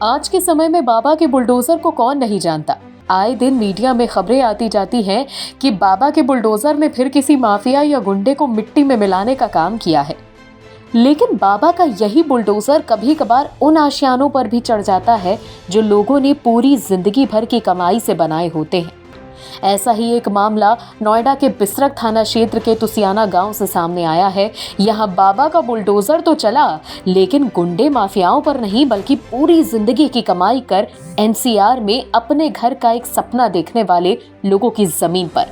आज के समय में बाबा के बुलडोजर को कौन नहीं जानता। आए दिन मीडिया में खबरें आती जाती हैं कि बाबा के बुलडोजर ने फिर किसी माफिया या गुंडे को मिट्टी में मिलाने का काम किया है। लेकिन बाबा का यही बुलडोजर कभी कभार उन आशियानों पर भी चढ़ जाता है जो लोगों ने पूरी जिंदगी भर की कमाई से बनाए होते हैं। ऐसा ही एक मामला नोएडा के बिसरक थाना क्षेत्र के तुसियाना गांव से सामने आया है। यहां बाबा का बुलडोजर तो चला, लेकिन गुंडे माफियाओं पर नहीं बल्कि पूरी जिंदगी की कमाई कर एनसीआर में अपने घर का एक सपना देखने वाले लोगों की जमीन पर।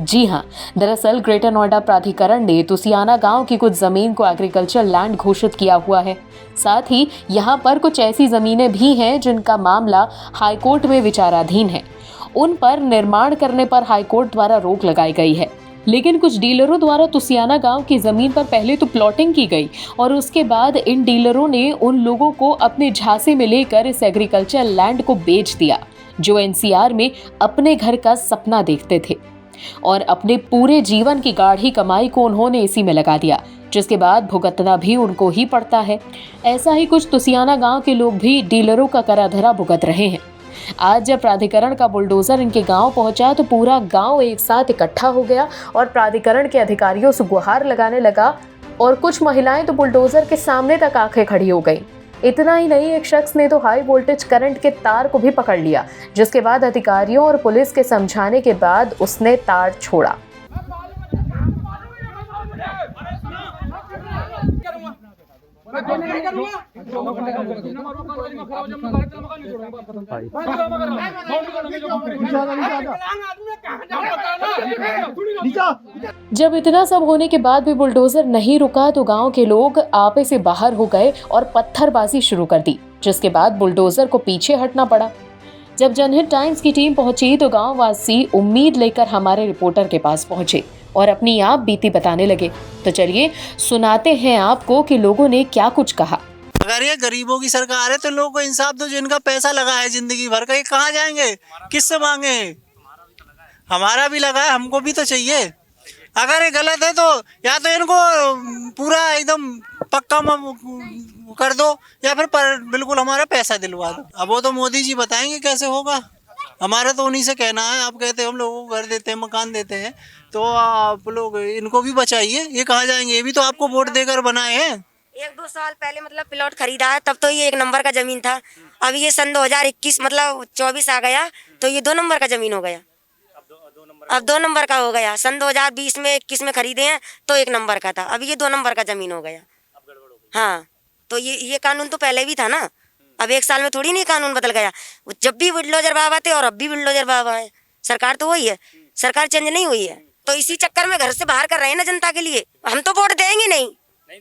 जी हां, दरअसल ग्रेटर नोएडा प्राधिकरण ने तुसियाना गांव की कुछ जमीन को एग्रीकल्चर लैंड घोषित किया हुआ है। साथ ही यहां पर कुछ ऐसी जमीनें भी हैं जिनका मामला हाईकोर्ट में विचाराधीन है। उन पर निर्माण करने पर हाईकोर्ट द्वारा रोक लगाई गई है। लेकिन कुछ डीलरों द्वारा तुसियाना गांव की जमीन पर पहले तो प्लॉटिंग की गई और उसके बाद इन डीलरों ने उन लोगों को अपने झांसे में लेकर इस एग्रीकल्चर लैंड को बेच दिया जो एनसीआर में अपने घर का सपना देखते थे, और अपने पूरे जीवन की गाढ़ी कमाई को उन्होंने इसी में लगा दिया, जिसके बाद भुगतना भी उनको ही पड़ता है। ऐसा ही कुछ तुसियाना गांव के लोग भी डीलरों का कराधरा भुगत रहे हैं। आज जब प्राधिकरण का बुलडोजर इनके गांव पहुंचा तो पूरा गांव एक साथ इकट्ठा हो गया और प्राधिकरण के अधिकारियों से गुहार लगाने लगा, और कुछ महिलाएं तो बुलडोजर के सामने तक आंखें खड़ी हो गईं। इतना ही नहीं, एक शख्स ने तो हाई वोल्टेज करंट के तार को भी पकड़ लिया, जिसके बाद अधिकारियों और पुलिस के समझाने के बाद उसने तार छोड़ा। जब इतना सब होने के बाद भी बुलडोजर नहीं रुका तो गांव के लोग आपे से बाहर हो गए और पत्थरबाजी शुरू कर दी, जिसके बाद बुलडोजर को पीछे हटना पड़ा। जब जनहित टाइम्स की टीम पहुंची तो गांव वासी उम्मीद लेकर हमारे रिपोर्टर के पास पहुंचे और अपनी आप बीती बताने लगे। तो चलिए सुनाते हैं आपको कि लोगों ने क्या कुछ कहा। अगर ये गरीबों की सरकार है तो लोगों को इंसाफ दो। जिनका पैसा लगा है जिंदगी भर का, ये कहाँ जाएंगे, किससे मांगे? हमारा भी लगा है, हमको भी तो चाहिए। अगर ये गलत है तो या तो इनको पूरा एकदम पक्का कर दो या फिर बिल्कुल हमारा पैसा दिलवा दो। अब वो तो मोदी जी बताएंगे कैसे होगा, हमारा तो उन्हीं से कहना है। आप कहते हैं हम लोगों को घर देते हैं, मकान देते हैं, तो आप लोग इनको भी बचाइए। ये कहाँ जाएंगे? ये भी तो आपको वोट देकर बनाए हैं। 1-2 साल पहले मतलब प्लॉट खरीदा है, तब तो ये 1 नंबर का जमीन था। अब ये सन 2021 मतलब 24 आ गया तो ये 2 नंबर का जमीन हो गया। अब 2 नंबर का हो गया। सन 2020 में 21 में खरीदे हैं तो 1 नंबर का था, अभी ये 2 नंबर का जमीन हो गया। हाँ, तो ये कानून तो पहले भी था ना, अब 1 साल में थोड़ी नहीं कानून बदल गया। जब भी बुलडोजर बाबा थे और अब भी बुलडोजर बाबा है, सरकार तो वही है, सरकार चेंज नहीं हुई है। तो इसी चक्कर में घर से बाहर कर रहे हैं ना जनता के लिए। हम तो वोट देंगे नहीं,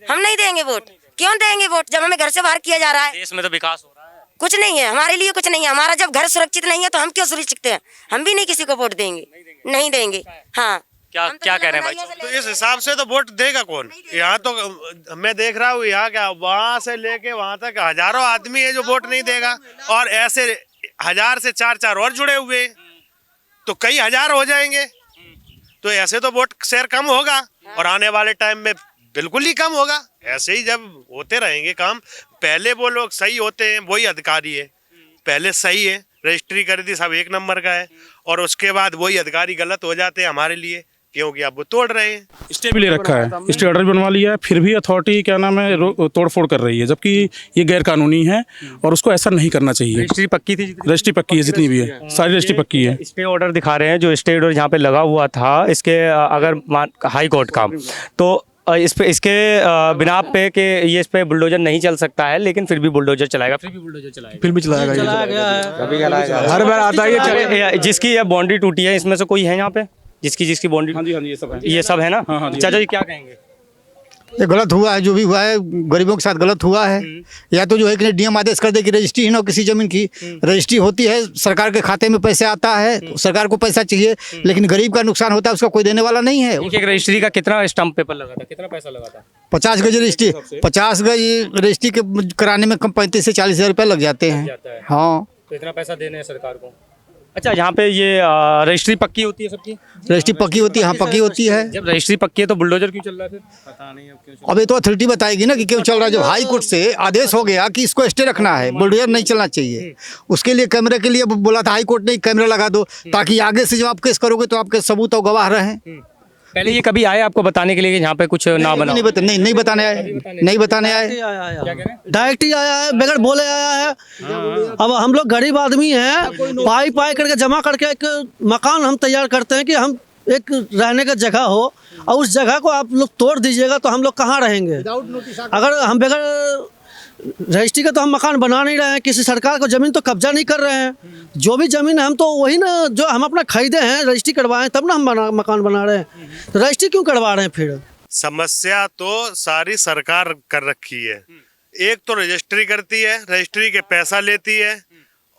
हम नहीं देंगे वोट। क्यों देंगे वोट जब हमें घर से बाहर किया जा रहा है? देश में तो विकास हो रहा है, कुछ नहीं है हमारे लिए, कुछ नहीं है। हमारा जब घर सुरक्षित नहीं है तो हम क्यों सुरक्षित हैं? हम भी नहीं किसी को वोट देंगे, नहीं देंगे। हाँ, क्या कह रहे हैं भाई? तो इस हिसाब से तो वोट देगा कौन? यहाँ तो मैं देख रहा हूँ, यहाँ क्या वहाँ से लेके वहाँ तक हजारों आदमी है जो वोट नहीं देगा, और ऐसे 1000 से 4 और जुड़े हुए, तो कई हजार हो जाएंगे। तो ऐसे तो वोट शेयर कम होगा और आने वाले टाइम में बिल्कुल ही कम होगा। ऐसे ही जब होते रहेंगे काम, पहले वो लोग सही होते हैं, वही अधिकारी है, पहले सही है, रजिस्ट्री कर दी, सब 1 नंबर का है, और उसके बाद वही अधिकारी गलत हो जाते हैं हमारे लिए, क्योंकि अब वो तोड़ रहे हैं। स्टे भी ले रखा है, स्टे ऑर्डर बनवा लिया है, फिर भी अथॉरिटी क्या नाम है तोड़फोड़ कर रही है, जबकि ये गैर कानूनी है और उसको ऐसा नहीं करना चाहिए। रजिस्ट्री पक्की थी, रजिस्ट्री पक्की है, जितनी भी है सारी रजिस्ट्री पक्की है। स्टे ऑर्डर दिखा रहे हैं, जो स्टे ऑर्डर यहाँ पे लगा हुआ था, इसके अगर हाई कोर्ट का, तो इसके बिना पे कि ये इस पे बुलडोजर नहीं चल सकता है, लेकिन फिर भी बुलडोजर चलाएगा, फिर भी बुलडोजर चलाएगा, फिर भी चलाया गया है, हर बार आता है। जिसकी ये बाउंड्री टूटी है, इसमें से कोई है यहाँ पे जिसकी बाउंड्री? हाँ जी, ये सब है ना। चाचा जी क्या कहेंगे? ये गलत हुआ है, जो भी हुआ है गरीबों के साथ गलत हुआ है। या तो जो है कि डीएम आदेश कर दे कि रजिस्ट्री ही ना हो किसी जमीन की, रजिस्ट्री होती है, सरकार के खाते में पैसे आता है, तो सरकार को पैसा चाहिए, लेकिन गरीब का नुकसान होता है, उसका कोई देने वाला नहीं है। एक रजिस्ट्री का कितना स्टम्प पेपर लगा था, कितना पैसा लगा था? 50 गज रजिस्ट्री, 50 गज रजिस्ट्री के कराने में कम 35 से 40 हज़ार रुपये लग जाते हैं। हाँ, तो इतना पैसा देने हैं सरकार को? अच्छा, यहाँ पे ये रजिस्ट्री पक्की होती है सबकी? रजिस्ट्री पक्की होती है, हाँ पक्की होती है। जब रजिस्ट्री पक्की है तो बुलडोजर क्यों चल रहा है फिर? पता नहीं अब क्यों। अब ये तो अथॉरिटी बताएगी ना कि क्यों चल रहा है। जब हाई कोर्ट से आदेश हो गया कि इसको स्टे रखना है, बुलडोजर नहीं चलना चाहिए, उसके लिए कैमरे के लिए बोला था हाई कोर्ट ने कैमरा लगा दो, ताकि आगे से जब आप केस करोगे तो आपके सबूत और गवाह रहें। पहले ये कभी आए आपको बताने के लिए कि यहाँ पे कुछ ना बना? नहीं बताने आए, नहीं बताने आए। डायरेक्ट ही आया है, बगैर बोले आया है। अब हम लोग गरीब आदमी हैं, पाई पाई करके जमा करके एक मकान हम तैयार करते हैं कि हम एक रहने का जगह हो, और उस जगह को आप लोग तोड़ दीजिएगा तो हम लोग कहाँ रहेंगे? अगर हम बगैर रजिस्ट्री का तो हम मकान बना नहीं रहे हैं, किसी सरकार को ज़मीन तो कब्जा नहीं कर रहे हैं। जो भी ज़मीन है हम तो वही ना जो हम अपना खरीदे हैं, रजिस्ट्री करवाएं तब ना हम मकान बना रहे हैं। तो रजिस्ट्री क्यों करवा रहे हैं फिर? समस्या तो सारी सरकार कर रखी है। एक तो रजिस्ट्री करती है, रजिस्ट्री के पैसा लेती है,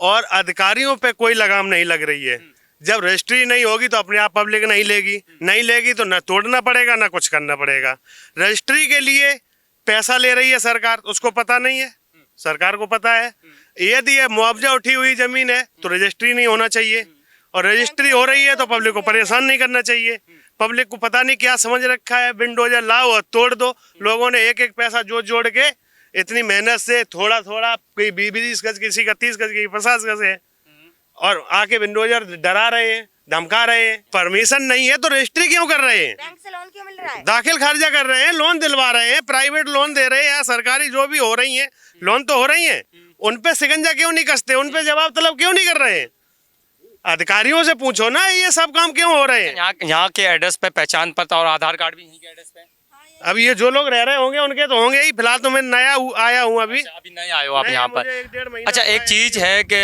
और अधिकारियों पे कोई लगाम नहीं लग रही है। जब रजिस्ट्री नहीं होगी तो अपने आप पब्लिक नहीं लेगी तो न तोड़ना पड़ेगा ना कुछ करना पड़ेगा। रजिस्ट्री के लिए पैसा ले रही है सरकार, उसको पता नहीं है, सरकार को पता है। यदि ये मुआवजा उठी हुई जमीन है तो रजिस्ट्री नहीं होना चाहिए, और रजिस्ट्री हो रही है तो पब्लिक को परेशान नहीं करना चाहिए। पब्लिक को पता नहीं क्या समझ रखा है, बिल्डोजर लाओ और तोड़ दो। लोगों ने एक एक पैसा जोड़ के इतनी मेहनत से थोड़ा थोड़ा, कोई 20 गज, किसी का 30 गज, किसी 50 गज है, और आके बिल्डोजर डरा रहे हैं, धमका रहे हैं। परमिशन नहीं है तो रजिस्ट्री क्यों कर रहे हैं? बैंक से लोन क्यों मिल रहा है? दाखिल खारिजा कर रहे हैं, लोन दिलवा रहे हैं, प्राइवेट लोन दे रहे हैं या सरकारी जो भी हो रही हैं, लोन तो हो रही हैं। उन पे शिकंजा क्यों नहीं कसते? उन पे जवाब तलब क्यों नहीं कर रहे हैं? अधिकारियों से पूछो ना ये सब काम क्यों हो रहे हैं। यहाँ के एड्रेस पे पहचान पत्र और आधार कार्ड भी यहीं के एड्रेस पे? अब ये जो लोग रह रहे होंगे उनके तो होंगे ही। फिलहाल तो मैं नया आया हूँ अभी नए आए हो आप यहाँ पर? 1-1.5 महीना। अच्छा, एक चीज है कि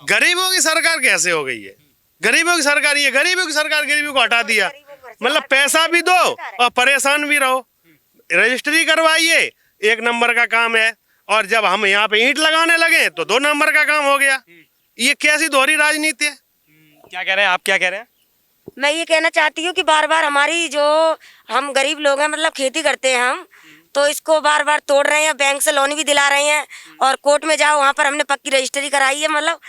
गरीबों की सरकार कैसे हो गई है? गरीबों की सरकार, ये गरीबों की सरकार गरीबों को हटा दिया। मतलब पैसा भी दो और परेशान भी रहो। रजिस्ट्री करवाइए, 1 नंबर का काम है, और जब हम यहाँ पे ईंट लगाने लगे तो 2 नंबर का काम हो गया। ये कैसी दोहरी राजनीति है? क्या कह रहे हैं आप, क्या कह रहे हैं? मैं ये कहना चाहती हूँ कि बार बार हमारी जो हम गरीब लोग हैं, मतलब खेती करते हैं हम, तो इसको बार बार तोड़ रहे हैं। बैंक से लोन भी दिला रहे हैं, और कोर्ट में जाओ वहाँ पर हमने पक्की रजिस्ट्री कराई है, मतलब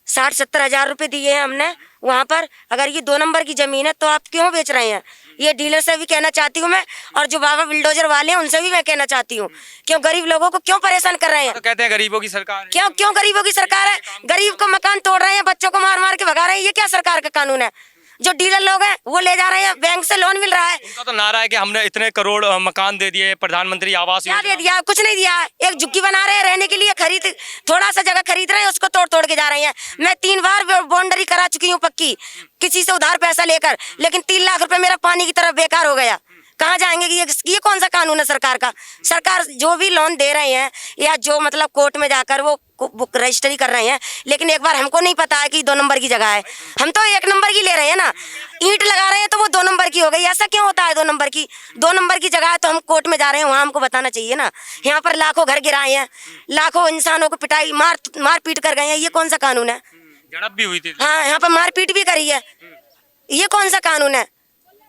60-70 हजार रुपए दिए हैं हमने वहाँ पर। अगर ये 2 नंबर की जमीन है तो आप क्यों बेच रहे हैं? ये डीलर से भी कहना चाहती हूँ मैं, और जो बाबा बिल्डोजर वाले हैं उनसे भी मैं कहना चाहती हूँ, क्यों गरीब लोगों को क्यों परेशान कर रहे हैं? तो कहते हैं गरीबों की सरकार है। क्यों गरीबों की सरकार है? गरीब को मकान तोड़ रहे हैं, बच्चों को मार मार के भगा रहे हैं। ये क्या सरकार का कानून है? जो डीलर लोग हैं वो ले जा रहे हैं, बैंक से लोन मिल रहा है। उनका तो नारा है कि हमने इतने करोड़ मकान दे दिए, प्रधानमंत्री आवास क्या योजना। दे दिया? कुछ नहीं दिया। एक झुग्गी बना रहे हैं रहने के लिए, थोड़ा सा जगह खरीद रहे हैं, उसको तोड़ के जा रहे हैं। मैं 3 बार बाउंड्री करा चुकी हूँ पक्की, किसी से उधार पैसा लेकर, लेकिन 3 लाख रुपए मेरा पानी की तरफ बेकार हो गया। कहाँ जाएंगे? ये कौन सा कानून है सरकार का? सरकार जो भी लोन दे रहे हैं या जो मतलब कोर्ट में जाकर वो रजिस्ट्री कर रहे हैं, लेकिन एक बार हमको नहीं पता है कि 2 नंबर की जगह है। हम तो 1 नंबर की ले रहे हैं ना। ईंट लगा रहे हैं तो वो 2 नंबर की हो गई। ऐसा क्यों होता है? 2 नंबर की जगह है तो हम कोर्ट में जा रहे हैं, वहाँ हमको बताना चाहिए ना। यहाँ पर लाखों घर गिराए हैं, लाखों इंसानों को पिटाई मार पीट कर गए हैं। ये कौन सा कानून है? झड़प भी हुई थी। हाँ, यहाँ पर मारपीट भी करी है। ये कौन सा कानून है?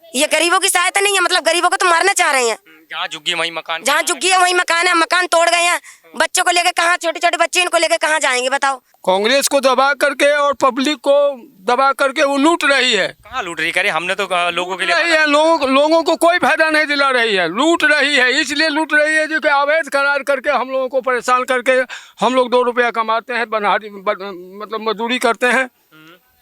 ये गरीबों की सहायता नहीं है, मतलब गरीबों को तो मारना चाह रहे हैं। जहाँ झुग्गी वहीं मकान, जहाँ झुग्गी है वहीं मकान है। मकान तोड़ गए हैं, बच्चों को लेकर कहाँ, छोटे छोटे बच्चे इनको लेकर कहाँ जाएंगे बताओ? कांग्रेस को दबा करके और पब्लिक को दबा करके वो लूट रही है। कहाँ लूट रही? करे हमने तो लोगों के लिए रही है, लोगों को कोई फायदा नहीं दिला रही है, लूट रही है। इसलिए लूट रही है जो कि अवैध करार करके हम लोगों को परेशान करके, हम लोग 2 रुपया कमाते हैं, मतलब मजदूरी करते हैं।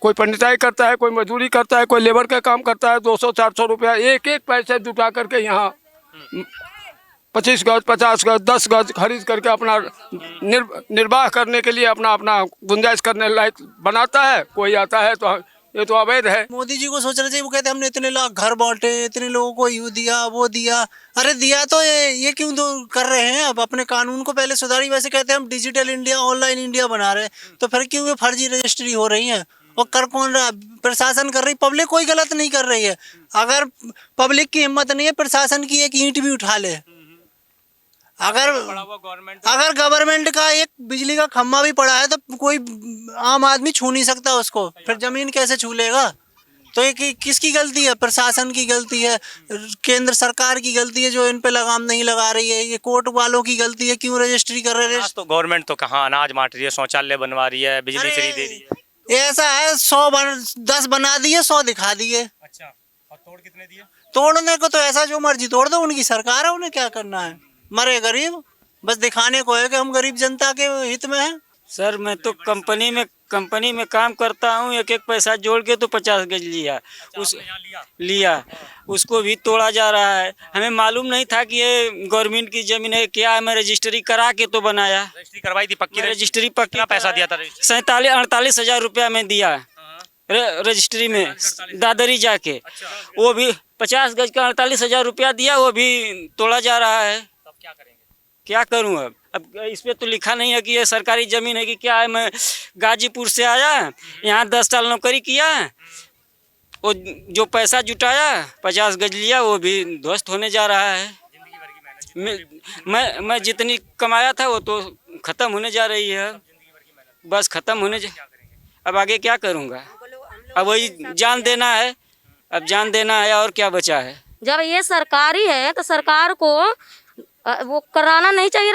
कोई पंडिताई करता है, कोई मजदूरी करता है, कोई लेबर का काम करता है। 200-400 रुपया एक पैसे जुटा करके यहाँ 25 गज, 50 गज, 10 गज खरीद करके अपना निर्वाह करने के लिए अपना गुंजाइश करने लायक बनाता है। कोई आता है तो ये तो अवैध है। मोदी जी को सोचना चाहिए। वो कहते हैं हमने इतने लाख घर बांटे, इतने लोगों को यूँ दिया, वो दिया। अरे दिया तो ये क्यों तो कर रहे हैं? अब अपने कानून को पहले सुधारी। वैसे कहते हैं हम डिजिटल इंडिया, ऑनलाइन इंडिया बना रहे हैं, तो फिर क्यों ये फर्जी रजिस्ट्री हो रही है? और कर कौन रहा? प्रशासन कर रही। पब्लिक कोई गलत नहीं कर रही है। अगर पब्लिक की हिम्मत नहीं है प्रशासन की एक ईंट भी उठा ले, अगर गवर्नमेंट का एक बिजली का खम्भा भी पड़ा है तो कोई आम आदमी छू नहीं सकता उसको, फिर जमीन कैसे छू लेगा? तो ये किसकी गलती है? प्रशासन की गलती है, केंद्र सरकार की गलती है जो इन पे लगाम नहीं लगा रही है, ये कोर्ट वालों की गलती है क्यों रजिस्ट्री कर रहे हैं? तो गवर्नमेंट तो कहाँ अनाज बांट रही है, शौचालय बनवा रही है, बिजली फ्री दे रही है। ऐसा है 10 बना दिए, 100 दिखा दिए। अच्छा, और तोड़ कितने दिए? तोड़ने को तो ऐसा जो मर्जी तोड़ दो, उनकी सरकार है, उन्हें क्या करना है। मरे गरीब, बस दिखाने को है कि हम गरीब जनता के हित में हैं। सर मैं तो कंपनी में काम करता हूँ, एक एक पैसा जोड़ के तो 50 गज लिया, लिया उसको भी तोड़ा जा रहा है। हमें मालूम नहीं था कि ये गवर्नमेंट की जमीन है, क्या है। मैं रजिस्ट्री करा के तो बनाया, रजिस्ट्री करवाई थी पक्की? रजिस्ट्री पक्की। कितना पैसा दिया था? 47-48 हज़ार रुपया में दिया रजिस्ट्री में दादरी जाके। वो भी 50 गज का 48 हज़ार रुपया दिया, वो भी तोड़ा जा रहा है। तब क्या करेंगे? क्या करूं अब इस पे तो लिखा नहीं है कि ये सरकारी ज़मीन है कि क्या है। मैं गाजीपुर से आया, यहाँ 10 साल नौकरी किया, वो जो पैसा जुटाया 50 गज लिया, वो भी ध्वस्त होने जा रहा है। मैं जितनी कमाया था वो तो ख़त्म होने जा रही है, बस ख़त्म होने अब आगे क्या करूँगा? अब वही जान देना है, अब जान देना है, और क्या बचा है। जब ये सरकारी है तो सरकार को वो कराना नहीं चाहिए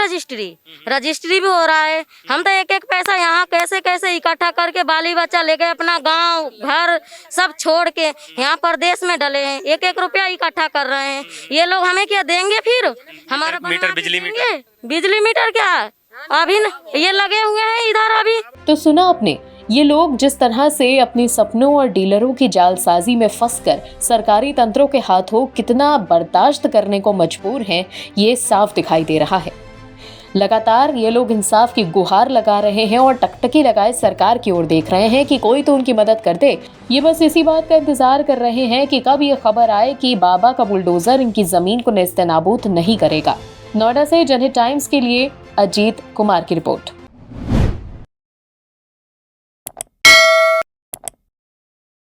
रजिस्ट्री भी हो रहा है। हम तो एक एक पैसा यहाँ कैसे कैसे इकट्ठा करके बाली बच्चा लेके अपना गांव घर सब छोड़ के यहाँ प्रदेश में डले हैं, एक एक रुपया इकट्ठा कर रहे हैं। ये लोग हमें क्या देंगे फिर? हमारा बिजली मीटर क्या है? अभी ये लगे हुए हैं इधर अभी। तो सुना आपने, ये लोग जिस तरह से अपने सपनों और डीलरों की जालसाजी में फंसकर सरकारी तंत्रों के हाथों कितना बर्दाश्त करने को मजबूर हैं, ये साफ दिखाई दे रहा है। लगातार ये लोग इंसाफ की गुहार लगा रहे हैं और टकटकी लगाए सरकार की ओर देख रहे हैं कि कोई तो उनकी मदद कर दे। ये बस इसी बात का इंतजार कर रहे हैं कि कब ये खबर आए कि बाबा का बुलडोजर इनकी जमीन को नेस्तनाबूद नहीं करेगा। नोएडा से जनहित टाइम्स के लिए अजीत कुमार की रिपोर्ट।